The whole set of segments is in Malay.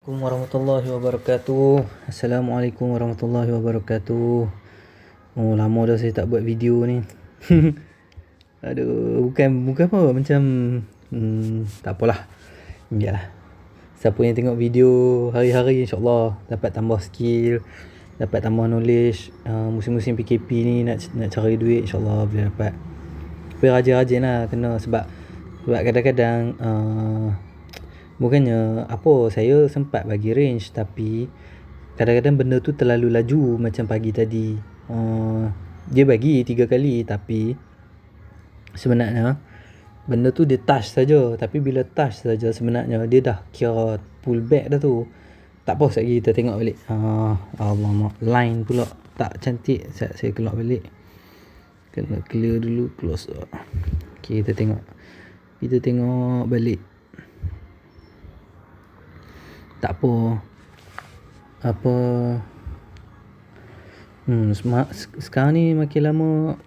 Assalamualaikum warahmatullahi wabarakatuh. Assalamualaikum warahmatullahi wabarakatuh. Oh, lama dah saya tak buat video ni. Aduh, bukan apa macam tak apalah. Biarlah. Siapa yang tengok video hari-hari insya-Allah dapat tambah skill, dapat tambah knowledge. Musim-musim PKP ni nak cari duit insya-Allah boleh dapat. Tapi rajin-rajin lah kena sebab kadang-kadang bukannya apa saya sempat bagi range tapi kadang-kadang benda tu terlalu laju macam pagi tadi. Dia bagi 3 kali tapi sebenarnya benda tu dia touch saja, tapi bila touch saja sebenarnya dia dah kira pull back dah tu. Tak apa, sekejap kita tengok balik. Alamak, line pula tak cantik. Saya keluar balik. Kena clear dulu, close. Okay, kita tengok balik. Tak apa. Sekarang ni makin lama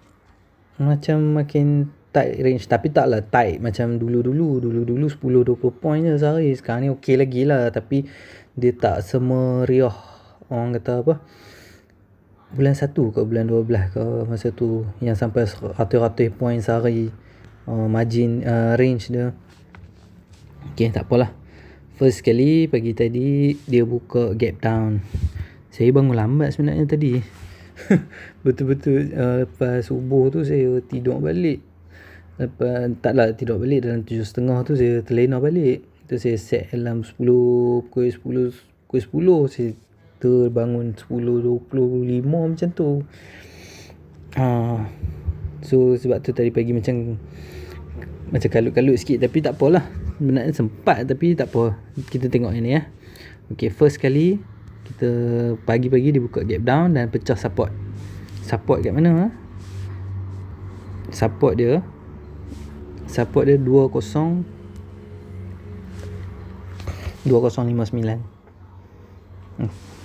macam makin tight range, tapi taklah tight macam dulu 10-20 point je sehari. Sekarang ni okey lagi lah, tapi dia tak semeriah orang kata apa bulan 1 ke bulan 12 ke masa tu yang sampai ratus-ratus point sehari margin range dia. Okey, tak apalah. First kali pagi tadi dia buka gap down. Saya bangun lambat sebenarnya tadi. Betul-betul lepas subuh tu saya tidur balik. Taklah tidur balik dalam 7.30 tu saya terlena balik. Tu saya set alarm pukul 10 saya terbangun 10.25 macam tu. So sebab tu tadi pagi macam kalut-kalut sikit, tapi tak apalah. Sebenarnya sempat tapi tak apa. Kita tengok yang ni ya. Okay, first kali kita pagi-pagi dia buka gap down dan pecah support. Support kat mana? Support dia 2059.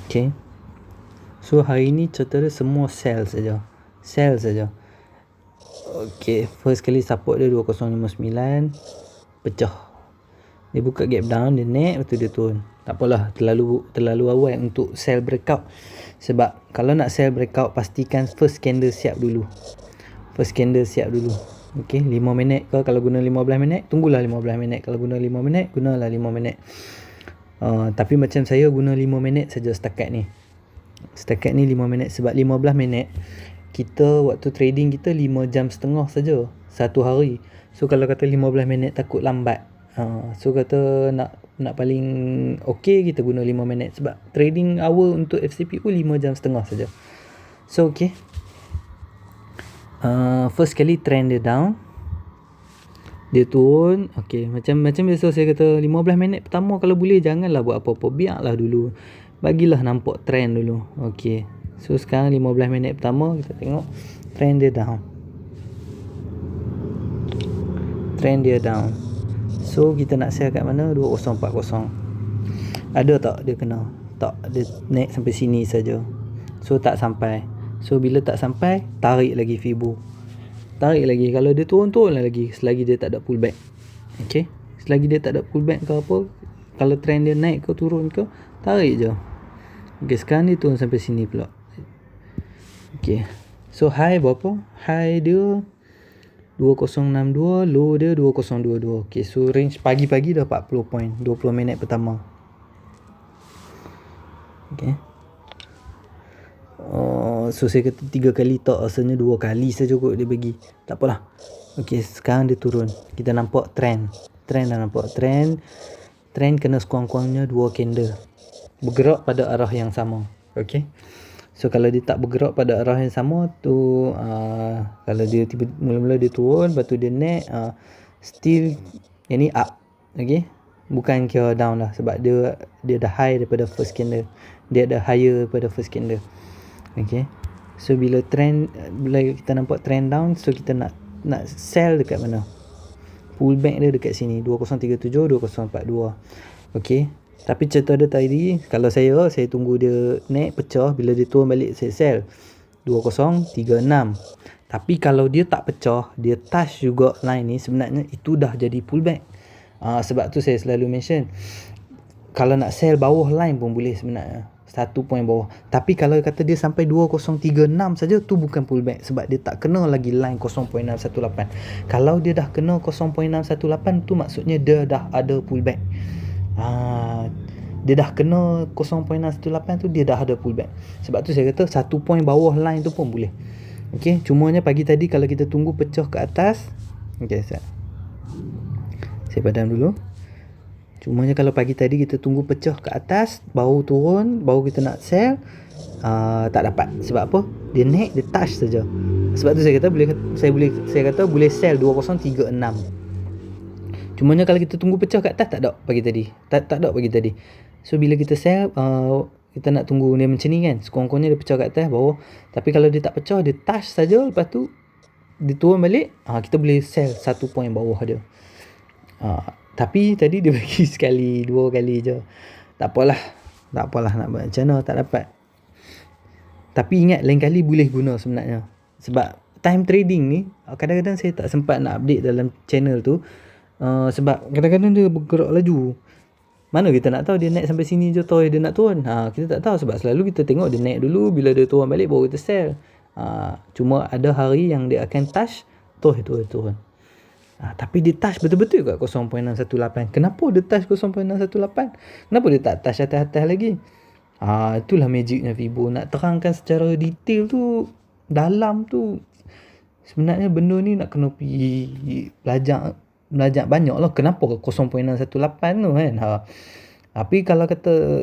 Okay. So hari ni cerita dia semua sell saja. Okay, first kali support dia 2059 pecah. Dia buka gap down, dia naik, lepas tu dia turun. Tak apalah, terlalu awal untuk sell breakout. Sebab kalau nak sell breakout, pastikan first candle siap dulu. Okay, 5 minit ke, kalau guna 15 minit, tunggulah 15 minit. Kalau guna 5 minit, gunalah 5 minit. Tapi macam saya guna 5 minit saja setakat ni 5 minit. Sebab 15 minit kita waktu trading kita 5 jam setengah saja satu hari. So kalau kata 15 minit takut lambat. So kata nak paling okey kita guna 5 minit. Sebab trading hour untuk FCPU 5 jam setengah saja. So okey. First kali trend dia down, dia turun. Okey, macam biasa saya kata 15 minit pertama kalau boleh janganlah buat apa-apa, biarlah dulu, bagilah nampak trend dulu. Okey, so sekarang 15 minit pertama kita tengok trend dia down. So kita nak sell kat mana? 2040. Ada tak dia kena? Tak, dia naik sampai sini saja. So tak sampai. So bila tak sampai, tarik lagi Fibo. Kalau dia turun lagi selagi dia tak ada pullback. Okey, selagi dia tak ada pullback ke apa, kalau trend dia naik ke turun ke, tarik je. Okey, sekarang dia turun sampai sini pula. Okey, so high berapa? High dia 2062, low dia 2022. Okey, so range pagi-pagi dah 40 point 20 minit pertama. Okey. So saya kata 3 kali tak, rasanya 2 kali saja kot dia bagi. Tak apalah. Okey, sekarang dia turun. Kita nampak trend dah nampak. Trend kena sekurang-kurangnya 2 candle bergerak pada arah yang sama. Okey. So kalau dia tak bergerak pada arah yang sama tu, kalau dia mula-mula dia turun, lepas tu dia naik, still yang ni up. Okey, bukan kira down lah, sebab dia dah high daripada first candle. Dia dah higher daripada first candle. Okey, so bila kita nampak trend down, so kita nak sell dekat mana? Pullback dia dekat sini 2037, 2042. Okey, tapi cerita dia tadi, kalau saya tunggu dia naik pecah, bila dia turun balik saya sell 2036. Tapi kalau dia tak pecah, dia touch juga line ni, sebenarnya itu dah jadi pullback. Sebab tu saya selalu mention, kalau nak sell bawah line pun boleh sebenarnya, 1 point bawah. Tapi kalau kata dia sampai 2036 saja, tu bukan pullback sebab dia tak kena lagi line 0.618. Kalau dia dah kena 0.618 tu maksudnya dia dah ada pullback. Dia dah kena 0.618 tu, dia dah ada pullback. Sebab tu saya kata 1 point bawah line tu pun boleh. Okey, cumanya pagi tadi kalau kita tunggu pecah ke atas, okey, saya padam dulu. Cumanya kalau pagi tadi kita tunggu pecah ke atas, baru turun, baru kita nak sell, tak dapat. Sebab apa? Dia naik, dia touch saja. Sebab tu saya kata boleh sell 2036. Cumanya kalau kita tunggu pecah kat atas, tak ada pagi tadi. Tak ada pagi tadi. So bila kita sell, kita nak tunggu dia macam ni kan. Sekurang-kurangnya dia pecah kat atas, bawah. Tapi kalau dia tak pecah, dia touch saja, lepas tu dia turun balik, kita boleh sell 1 point bawah dia. Tapi tadi dia bagi sekali, 2 kali je. Tak apalah nak buat macam mana, tak dapat. Tapi ingat, lain kali boleh guna sebenarnya. Sebab time trading ni, kadang-kadang saya tak sempat nak update dalam channel tu. Sebab kadang-kadang dia bergerak laju. Mana kita nak tahu dia naik sampai sini je, toy dia nak turun. Kita tak tahu sebab selalu kita tengok dia naik dulu, bila dia turun balik baru kita sell. Cuma ada hari yang dia akan touch, toy turun. Tapi dia touch betul-betul kat 0.618. Kenapa dia touch 0.618? Kenapa dia tak touch atas-atas lagi? Itulah magicnya Fibo. Nak terangkan secara detail tu, dalam tu, sebenarnya benda ni nak kena pergi belajar banyak lah. Kenapa 0.618 tu kan? Tapi kalau kata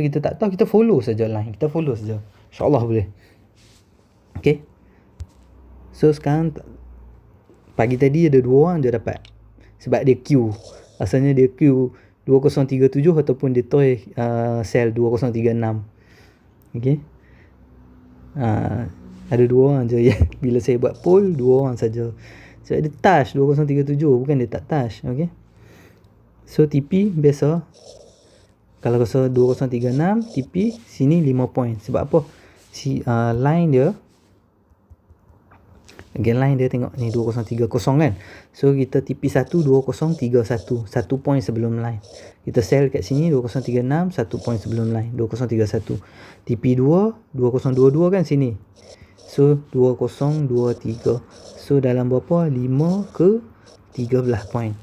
kita tak tahu, kita follow saja line. Kita follow saja. InsyaAllah boleh. Okay. So sekarang pagi tadi ada 2 orang je dapat. Sebab dia Q. Asalnya dia Q 2037 ataupun dia toy sell 2036. Okay. Ada 2 orang je. Bila saya buat poll, 2 orang saja. Sebab dia touch 2037, bukan dia tak touch. Okay. So TP biasa, kalau 2036 TP sini 5 point. Sebab apa? Line dia, line dia tengok ni 2030 kan. So kita TP 1 2031, 1 point sebelum line. Kita sell kat sini 2036, 1 point sebelum line 2031. TP 2 2022 kan sini. So 2023. So dalam berapa? 5 ke 13 point.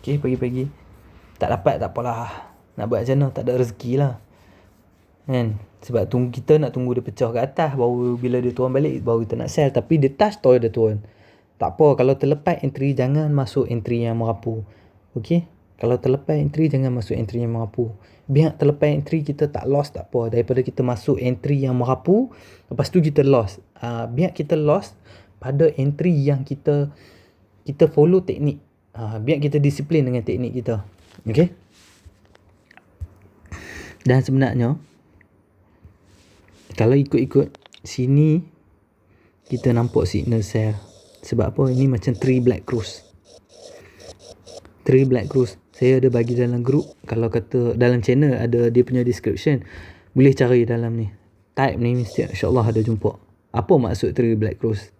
Okay, pagi-pagi tak dapat, tak apalah. Nak buat macam mana, tak ada rezeki lah kan. Sebab kita nak tunggu dia pecah ke atas, baru bila dia turun balik baru kita nak sell. Tapi dia touch, toy dia turun. Tak apa, kalau terlepas entry, jangan masuk entry yang merapu. Okay, kalau terlepas entry, jangan masuk entry yang merapu. Biar terlepas entry, kita tak lost, tak apa, daripada kita masuk entry yang merapu, lepas tu kita lost. Biar kita lost pada entry yang kita follow teknik. Biar kita disiplin dengan teknik kita. Okay. Dan sebenarnya kalau ikut sini, kita nampak signal sell. Sebab apa? Ini macam 3 black cross. 3 black cross. Saya ada bagi dalam group. Kalau kata dalam channel ada dia punya description, boleh cari dalam ni. Type ni mesti insyaAllah ada jumpa. Apa maksud 3 black cross?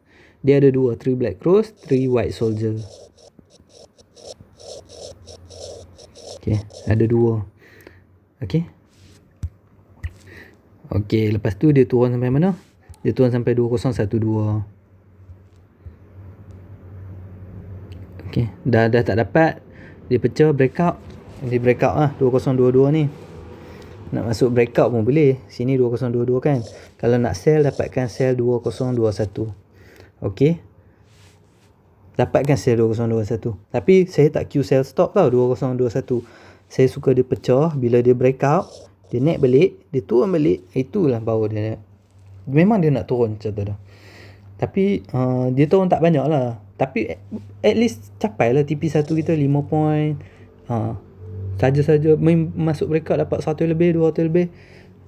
Dia ada 2. 3 black cross, 3 white soldier. Okay, ada 2. Okay. Okay, lepas tu dia turun sampai mana? Dia turun sampai 2012. Okay, dah tak dapat. Dia pecah, breakout. Dia breakout lah 2022 ni. Nak masuk breakout pun boleh. Sini 2022 kan. Kalau nak sell, dapatkan sell 2021. Okay, dapatkan sell 2021. Tapi saya tak Q sell stop tau 2021. Saya suka dia pecah. Bila dia breakout, dia naik balik, dia turun balik, itulah baru dia memang dia nak turun macam tu dah. Tapi dia turun tak banyak lah. Tapi at least capai lah TP1 kita 5 point. Saja-saja masuk breakout dapat 100 lebih, 200 lebih.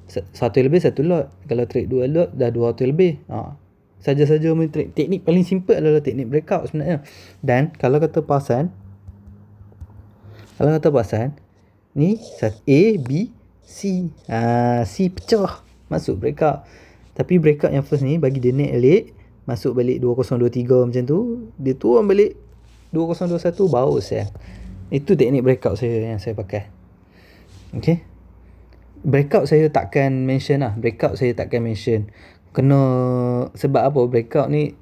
100 lebih 1 lot. Kalau trade 2 lot dah 200 lebih. Saja-saja main trade. Teknik paling simple adalah teknik breakout sebenarnya. Dan kalau kata perasan, ni A, B, C. C pecah, masuk breakout. Tapi breakout yang first ni bagi dia naik balik, masuk balik 2023 macam tu, dia turun balik 2021 baru saya. Itu teknik breakout saya yang saya pakai. Okay. Breakout saya takkan mention. Kena, sebab apa, breakout ni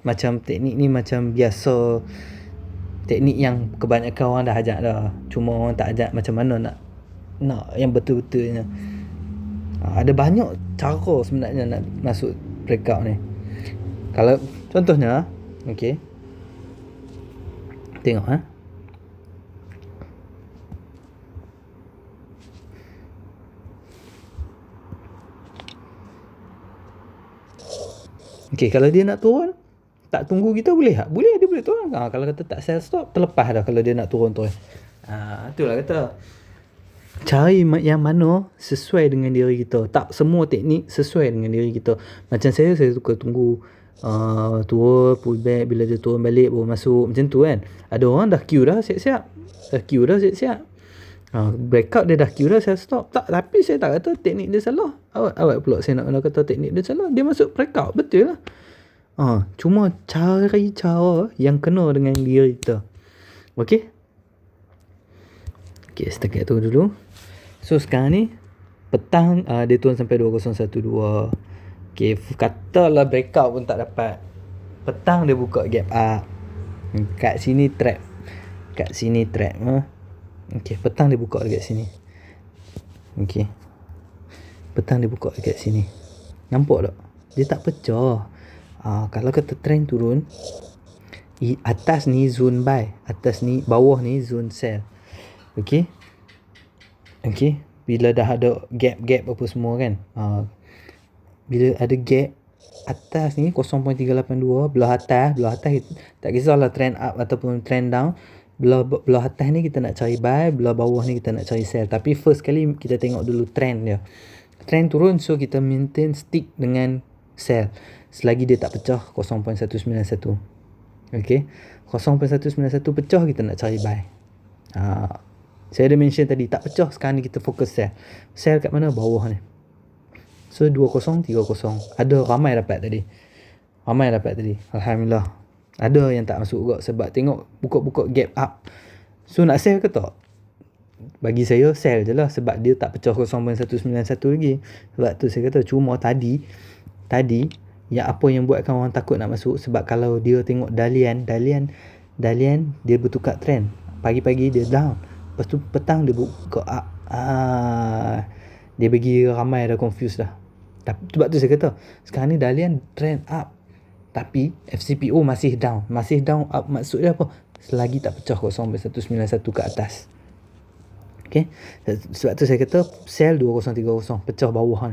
macam teknik ni macam biasa, teknik yang kebanyakan orang dah ajak dah. Cuma orang tak ajak macam mana nak yang betul-betulnya. Ada banyak cara sebenarnya nak masuk breakout ni. Kalau contohnya, okay, tengok okay, kalau dia nak turun, tak tunggu kita boleh tak? Boleh, dia boleh turun. Kalau kata tak sell stop, terlepas dah kalau dia nak turun. Itulah kata, cari yang mana sesuai dengan diri kita. Tak semua teknik sesuai dengan diri kita. Macam saya suka tunggu turun, pull back, bila dia turun balik baru masuk, macam tu kan. Ada orang dah queue dah siap-siap, breakout dia dah queue dah, saya stop. Tapi saya tak kata teknik dia salah. Awak pula saya nak kata teknik dia salah. Dia masuk breakout, betul lah. Cuma cari cara yang kena dengan diri kita. Okay, setakat tu dulu. So sekarang ni petang, dia turun sampai 2012. Okay, katalah breakout pun tak dapat, petang dia buka gap up. Kat sini trap. Okay, petang dia buka dekat sini. Okay, petang dia buka dekat sini. Nampak tak? Dia tak pecah. Kalau kata trend turun, atas ni zone buy, atas ni, bawah ni zone sell. Okay, bila dah ada gap apa semua kan, bila ada gap atas ni 0.382, belah atas tak kisahlah trend up ataupun trend down, belah atas ni kita nak cari buy, belah bawah ni kita nak cari sell. Tapi first kali kita tengok dulu trend dia. Trend turun, so kita maintain stick dengan sell selagi dia tak pecah 0.191. Okay, 0.191 pecah, kita nak cari buy. Saya ada mention tadi, tak pecah, sekarang ni kita fokus sell kat mana? Bawah ni. So 2030. Ada ramai dapat tadi. Alhamdulillah. Ada yang tak masuk juga sebab tengok buka gap up. So nak sell ke tak? Bagi saya sell je lah, sebab dia tak pecah 0.191 lagi. Sebab tu saya kata, cuma tadi yang apa yang buatkan orang takut nak masuk, sebab kalau dia tengok dalian dia bertukar trend. Pagi-pagi dia down, lepas tu petang dia buka up. Dia bagi ramai dah confused dah. Sebab tu saya kata, sekarang ni dalian trend up, tapi FCPO masih down up. Maksud dia apa? Selagi tak pecah 0.191 ke atas. Okay, sebab tu saya kata sell 2030, pecah bawah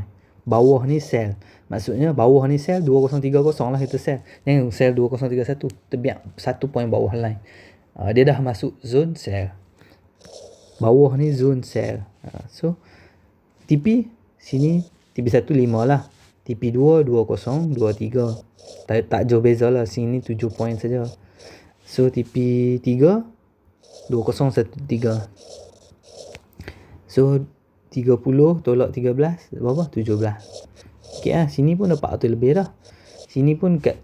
ni sell. Maksudnya bawah ni sell, 2030 lah kita sell. Jangan sell 2031, terbiak 1 point bawah line. Dia dah masuk zone sell. Bawah ni zone sell. So TP sini, TP1 5 lah, TP2 20 23. Tak jauh beza lah, sini 7 point saja. So TP3 2013. So 30 tolak 13 berapa? 17. Okay lah, sini pun dah 400 lebih dah. Sini pun kat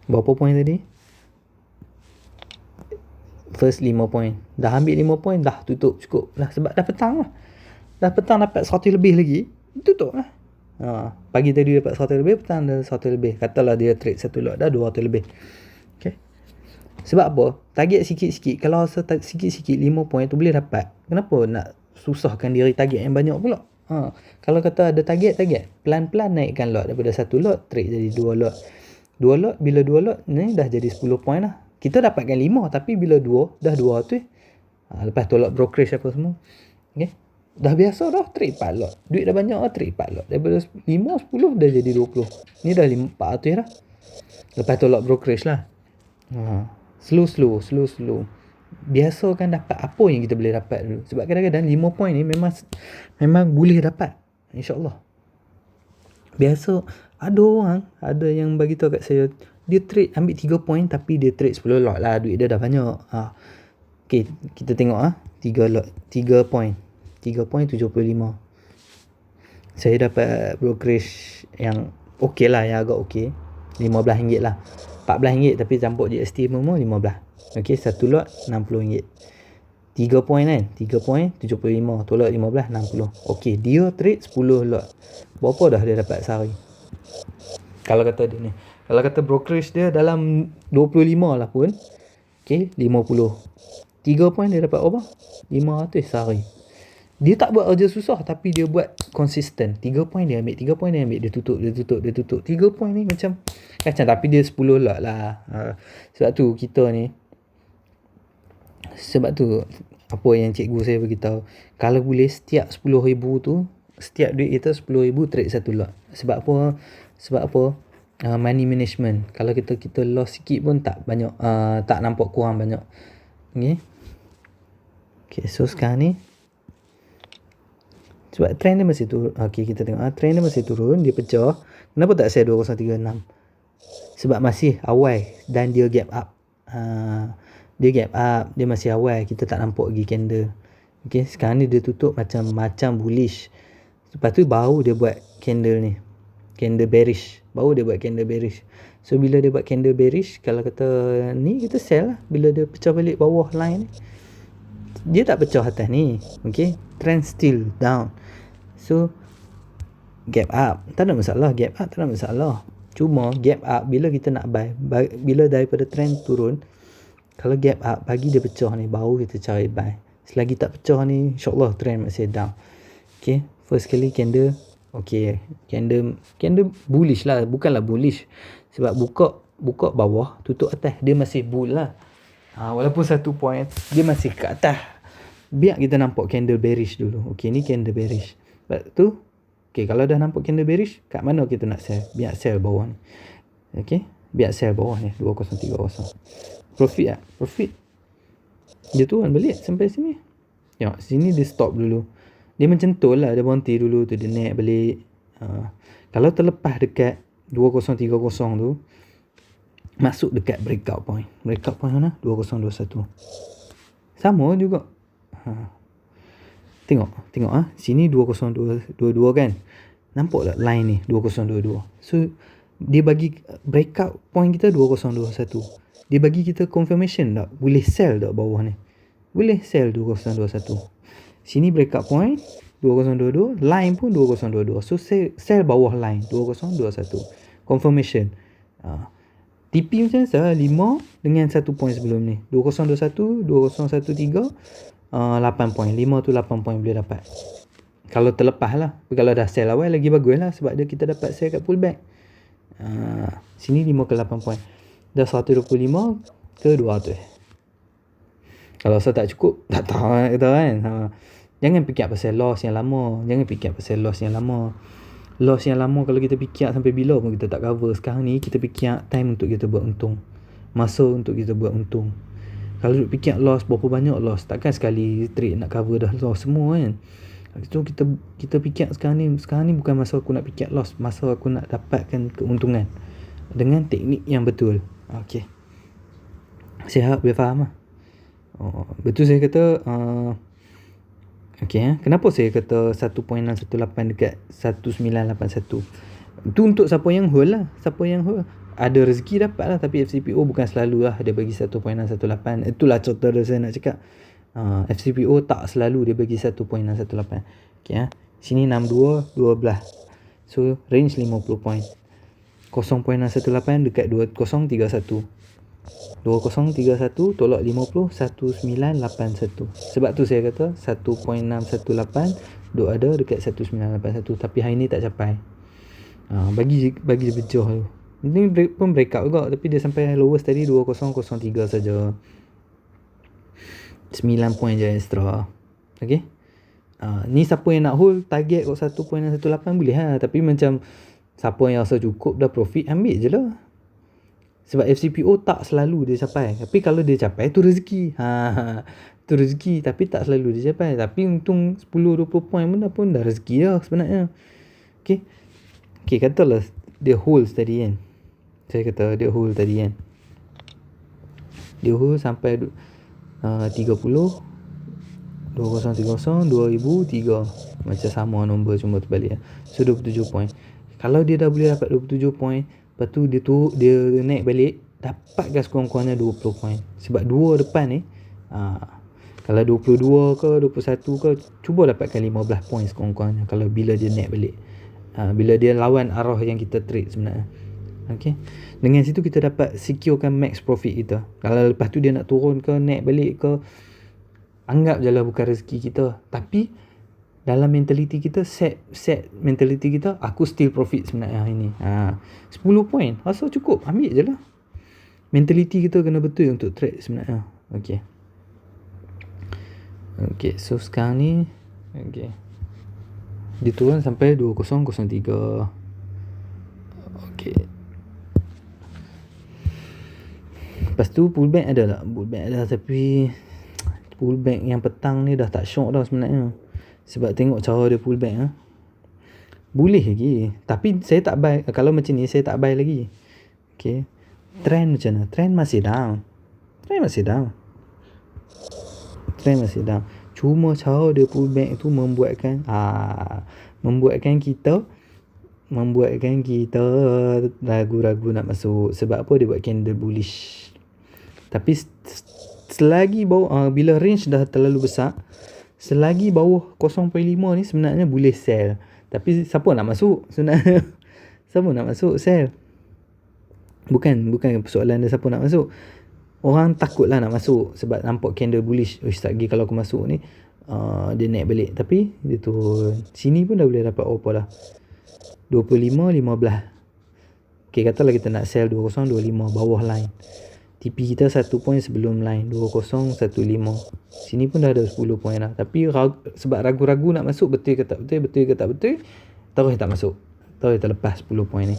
berapa point tadi? First 5 point. Dah ambil 5 point, dah tutup cukup lah. Sebab dah petang lah. Dah petang dapat 100 lebih lagi, tutup lah. Pagi tadi dapat 100 lebih, petang dah 100 lebih. Katalah dia trade satu lot dah 200 lebih. Okay. Sebab apa? Target sikit-sikit. Kalau sikit-sikit 5 point tu boleh dapat. Kenapa nak susahkan diri target yang banyak pula? Kalau kata ada target, pelan-pelan naikkan lot. Daripada satu lot, trade jadi 2 lot. 2 lot, bila 2 lot ni dah jadi 10 point lah. Kita dapatkan 5, tapi bila 2, dah 2 tu lepas tolak brokerage apa semua. Okay. Dah biasa dah trade 4 lot. Duit dah banyak lah, trade 4 lot. Daripada 5, 10 dah jadi 20. Ni dah 400 dah. Lepas tolak brokerage lah. Slow. Biasakan dapat apa yang kita boleh dapat dulu. Sebab kadang-kadang 5 point ni memang boleh dapat, InsyaAllah. Biasa ada yang bagi tahu kat saya, dia trade ambil 3 point tapi dia trade 10 lot lah, duit dia dah banyak. Okay, kita tengok 3 lot, 3 point 75. Saya dapat brokerage yang okey lah, yang agak okey, RM15 lah, RM14 tapi campur GST semua 15. Okay, satu lot RM60. 3 point kan, 3 point 75 tolak 15 60. Okey, dia trade 10 lot. Berapa dah dia dapat sehari? Kalau kata dia ni, kalau kata brokerage dia dalam 25 lah pun, okey, 50. 3 point dia dapat berapa? 500 sehari. Dia tak buat kerja susah tapi dia buat konsisten. 3 point dia ambil, 3 point dia ambil, dia tutup. 3 point ni macam kacang tapi dia 10 lot lah. Sebab tu kita ni, sebab tu apa yang cikgu saya beritahu, kalau boleh setiap 10,000 tu, setiap duit kita 10,000 trade satu lot. Sebab apa? Sebab apa? Money management. Kalau kita loss sikit pun tak banyak, tak nampak kurang banyak. Okay, so sekarang ni sebab trend dia masih turun. Okay, kita tengok trend dia masih turun, dia pecah. Kenapa tak sell 2036? Sebab masih awal dan dia gap up. Dia gap up, dia masih awal, kita tak nampak lagi candle. Okay, sekarang ni dia tutup macam bullish. Lepas tu baru dia buat candle ni, candle bearish. Baru dia buat candle bearish. So bila dia buat candle bearish, kalau kata ni kita sell lah. Bila dia pecah balik bawah line ni, dia tak pecah atas ni. Okay, trend still down. So gap up tak ada masalah, gap up tak ada masalah. Cuma gap up bila kita nak buy, bila daripada trend turun, kalau gap up bagi dia pecah ni, baru kita cari buy. Selagi tak pecah ni, insyaAllah trend masih down. Okay, first kali candle, okay, candle bullish lah, bukanlah bullish. Sebab buka bawah, tutup atas, dia masih bull lah. Walaupun 1 point, dia masih ke atas. Biar kita nampak candle bearish dulu. Okay, ni candle bearish. Sebab tu, okay, kalau dah nampak candle bearish, kat mana kita nak sell? Biar sell bawah ni. Okay, biar sell bawah ni, 2030. Profit lah, profit. Dia turun balik sampai sini. Tengok, sini dia stop dulu. Dia macam tu lah, dia berhenti dulu tu, dia naik balik. Kalau terlepas dekat 2030 tu, masuk dekat breakout point. Breakout point mana? 2021. Sama juga. Tengok sini 2022 kan. Nampak tak line ni 2022. So dia bagi breakout point kita 2021. Dia bagi kita confirmation tak boleh sell tak bawah ni. Boleh sell 2021. Sini breakout point 2022, line pun 2022. So sell bawah line 2021. Confirmation. TP macam mana? 5 dengan 1 point sebelum ni. 2021, 2013, 8 point. 5 tu 8 point boleh dapat. Kalau terlepas lah. Tapi kalau dah sell awal lagi bagus lah. Sebab dia kita dapat sell kat pullback. Sini 5 ke 8 point. Dah 125 ke 200. Kalau saya tak cukup, tak tahu kan. Jangan fikir pasal loss yang lama. Loss yang lama kalau kita fikir sampai bila pun kita tak cover. Sekarang ni kita fikir time untuk kita buat untung. Masa untuk kita buat untung. Kalau duk fikir loss, berapa banyak loss, takkan sekali trade nak cover dah loss semua kan. So kita fikir sekarang ni bukan masa aku nak fikir loss, masa aku nak dapatkan keuntungan dengan teknik yang betul. Okay, saya harap dia faham lah. Betul saya kata okay, kenapa saya kata 1.618 dekat 1981. Itu untuk siapa yang hold lah. Siapa yang hold ada rezeki dapat lah. Tapi FCPO bukan selalu lah dia bagi 1.618. Itulah contoh saya nak cakap. FCPO tak selalu dia bagi 1.618. Okay, sini 62 12. So range 50 point. 0.618 dekat 2031. 2031 tolak 50 1981. Sebab tu saya kata 1.618 duk ada dekat 1981. Tapi hari ni tak capai. Bagi dia pecah tu. Ini pun breakout juga. Tapi dia sampai lowest tadi 2003 saja. 9 point je extra. Okay, ni siapa yang nak hold target kat 1.618 boleh lah. Tapi macam siapa yang rasa cukup dah profit, ambil je lah. Sebab FCPO tak selalu dia capai. Tapi kalau dia capai tu rezeki. Tu rezeki tapi tak selalu dia capai. Tapi untung 10-20 point pun dah rezeki dah sebenarnya. Okay, katalah dia hold tadi kan. Saya kata dia hold tadi kan. Dia hold sampai 30 2030 2003. Macam sama nombor cuma terbalik. So 27 point. Kalau dia dah boleh dapat 27 point, lepas tu dia naik balik, dapat gas kurang-kurangnya 20 point. Sebab dua depan ni Kalau 22 ke 21 ke, cuba dapatkan 15 points kurang-kurangnya kalau bila dia naik balik. Bila dia lawan arah yang kita trade sebenarnya. Okay. Dengan situ kita dapat securekan max profit kita. Kalau lepas tu dia nak turun ke, naik balik ke, anggap je lah bukan rezeki kita. Tapi dalam mentaliti kita, set mentaliti kita, aku still profit sebenarnya hari ni. 10 point rasa cukup, ambil je lah. Mentaliti kita kena betul untuk trade sebenarnya. Okay, so sekarang ni dia turun sampai 2003. Lepas tu pullback ada tak? Pullback ada, tapi pullback yang petang ni dah tak syok dah sebenarnya. Sebab tengok cara dia pullback boleh lagi, tapi saya tak buy. Kalau macam ni saya tak buy lagi. Okay, trend macam mana? Trend masih down. Cuma cara dia pullback tu membuatkan kita ragu-ragu nak masuk. Sebab apa? Dia buat candle bullish. Tapi selagi bawah, bila range dah terlalu besar, selagi bawah 0.5 ni sebenarnya boleh sell. Tapi siapa nak masuk sebenarnya? Siapa nak masuk sell? Bukan persoalan dia siapa nak masuk. Orang takutlah nak masuk sebab nampak candle bullish. Lagi kalau aku masuk ni dia naik balik. Tapi dia turun. Sini pun dah boleh dapat apa dah. 25, 15. Okay, katalah kita nak sell 20, 25 bawah line. TP kita 1 point sebelum line 2015. Sini pun dah ada 10 point dah. Tapi sebab ragu-ragu nak masuk, betul ke tak betul, terus tak masuk. Terus terlepas 10 point ni.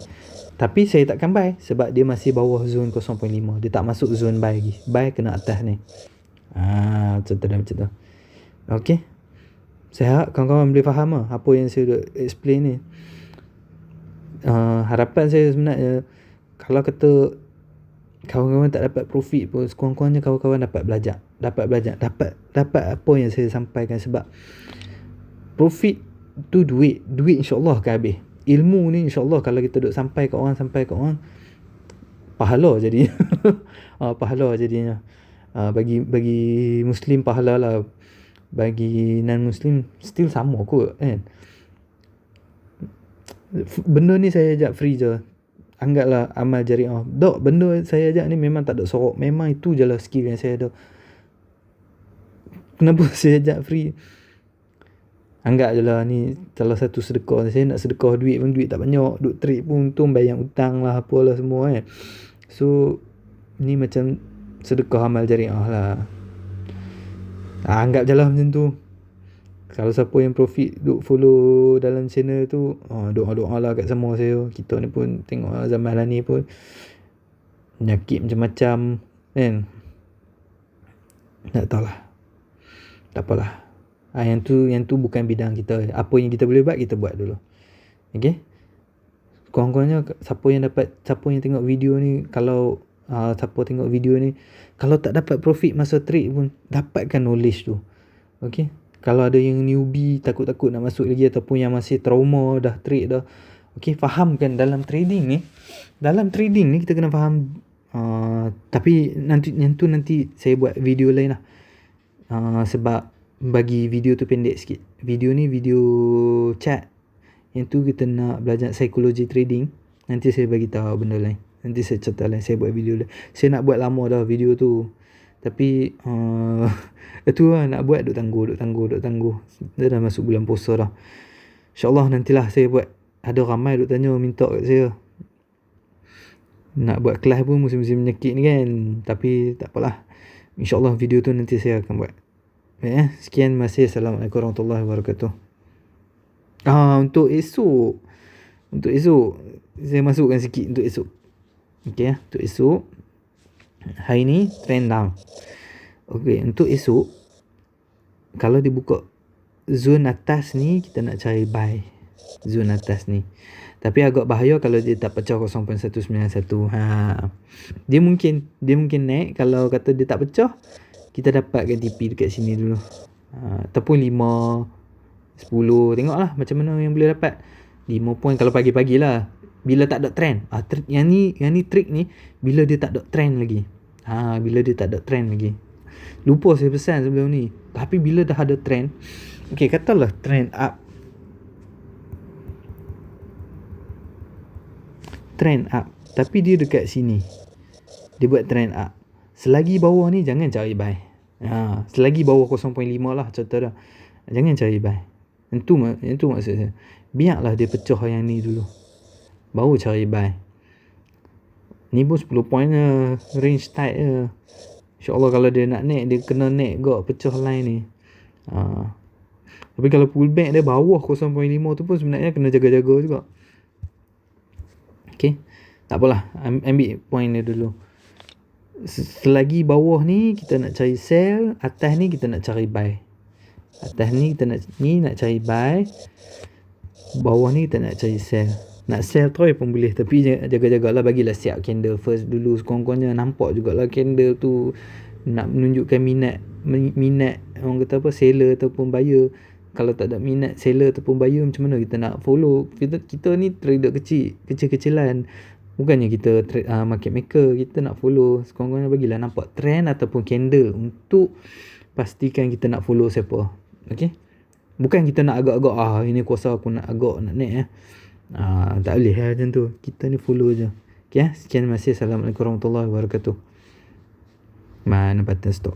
Tapi saya takkan buy sebab dia masih bawah zone 0.5. Dia tak masuk zone buy lagi. Buy kena atas ni. Macam tu. Okay, saya harap kawan-kawan boleh faham apa yang saya explain ni. Harapan saya sebenarnya, kalau kata kawan-kawan tak dapat profit pun, sekurang-kurangnya kawan-kawan dapat belajar, dapat apa yang saya sampaikan. Sebab profit tu duit insyaAllah akan habis. Ilmu ni insyaAllah kalau kita duk sampai kat orang, pahala jadinya. Pahala jadinya. Bagi Muslim pahala lah, bagi non-Muslim still sama kot kan. Benda ni saya ajak free je. Anggaplah amal jariah. Dok, benda saya ajak ni memang tak ada sorok. Memang itu je lah skill yang saya ada. Kenapa saya ajak free? Anggap je lah ni salah satu sedekah. Saya nak sedekah duit pun duit tak banyak. Duk trade pun untung bayar hutang lah, apalah semua kan. So ni macam sedekah amal jariah lah. Anggap je lah macam tu. Kalau siapa yang profit duk follow dalam channel tu, doa-doa lah kat semua saya. Kita ni pun tengok zaman lah ni pun penyakit macam-macam kan. Tak tahulah. Tak apalah. Yang tu bukan bidang kita. Apa yang kita boleh buat, kita buat dulu. Okay. Kurang-kurangnya siapa yang tengok video ni, kalau siapa tengok video ni, kalau tak dapat profit masa trade pun, dapatkan knowledge tu. Okay. Kalau ada yang newbie takut-takut nak masuk lagi, ataupun yang masih trauma dah trade dah, okay, fahamkan dalam trading ni kita kena faham. Tapi nanti saya buat video lain lah. Sebab bagi video tu pendek sikit. Video ni video chat. Yang tu kita nak belajar psikologi trading. Nanti saya bagi tahu benda lain. Nanti saya cerita lain, saya buat video lain. Saya nak buat lama dah video tu. Tapi itu lah, nak buat duk tangguh. Dah masuk bulan puasa dah. InsyaAllah nantilah saya buat. Ada ramai duk tanya, minta kat saya nak buat kelas pun musim-musim penyakit ni kan. Tapi tak apalah, InsyaAllah video tu nanti saya akan buat. Sekian, masih. Assalamualaikum warahmatullahi wabarakatuh. Untuk esok saya masukkan sikit untuk esok. Okay, untuk esok hari ni trend down. Okay, untuk esok kalau dia buka zone atas ni, kita nak cari buy zone atas ni. Tapi agak bahaya kalau dia tak pecah 0.191. Dia mungkin naik. Kalau kata dia tak pecah, kita dapatkan TP dekat sini dulu. Ataupun 5, 10, tengoklah macam mana yang boleh dapat. 5 point kalau pagi-pagi lah, bila tak ada trend. Yang ni trick ni bila dia tak ada trend lagi. Bila dia tak ada trend lagi. Lupa saya pesan sebelum ni. Tapi bila dah ada trend, okay, katalah trend up. Trend up. Tapi dia dekat sini. Dia buat trend up. Selagi bawah ni jangan cari buy. Selagi bawah 0.5 lah contoh dah. Jangan cari buy. Itu maksud saya. Biarlah dia pecah yang ni dulu. Baru cari buy. Ni pun 10 point je. Range tight je. InsyaAllah kalau dia nak naik, dia kena naik gak pecah line ni. Tapi kalau pullback dia bawah 0.5 tu pun sebenarnya kena jaga-jaga juga. Okay. Tak apalah. Ambil point dia dulu. Selagi bawah ni kita nak cari sell, atas ni kita nak cari buy. Atas ni kita nak cari buy, bawah ni kita nak cari sell. Nak sell terus pun boleh, tapi jaga-jagalah, bagilah siap candle first dulu. Sekurang-kurangnya nampak jugalah candle tu nak menunjukkan minat orang kata apa, seller ataupun buyer. Kalau tak ada minat seller ataupun buyer, macam mana kita nak follow? Kita ni trader kecil-kecilan. Bukannya kita market maker. Kita nak follow. Sekurang-kurangnya bagilah nampak trend ataupun candle untuk pastikan kita nak follow siapa. Okay. Bukan kita nak agak-agak, ini kuasa aku nak agak nak naik. Tak boleh macam tu. Kita ni follow je. Okay. Sekian, terima kasih. Assalamualaikum warahmatullahi wabarakatuh. Mana patut stop.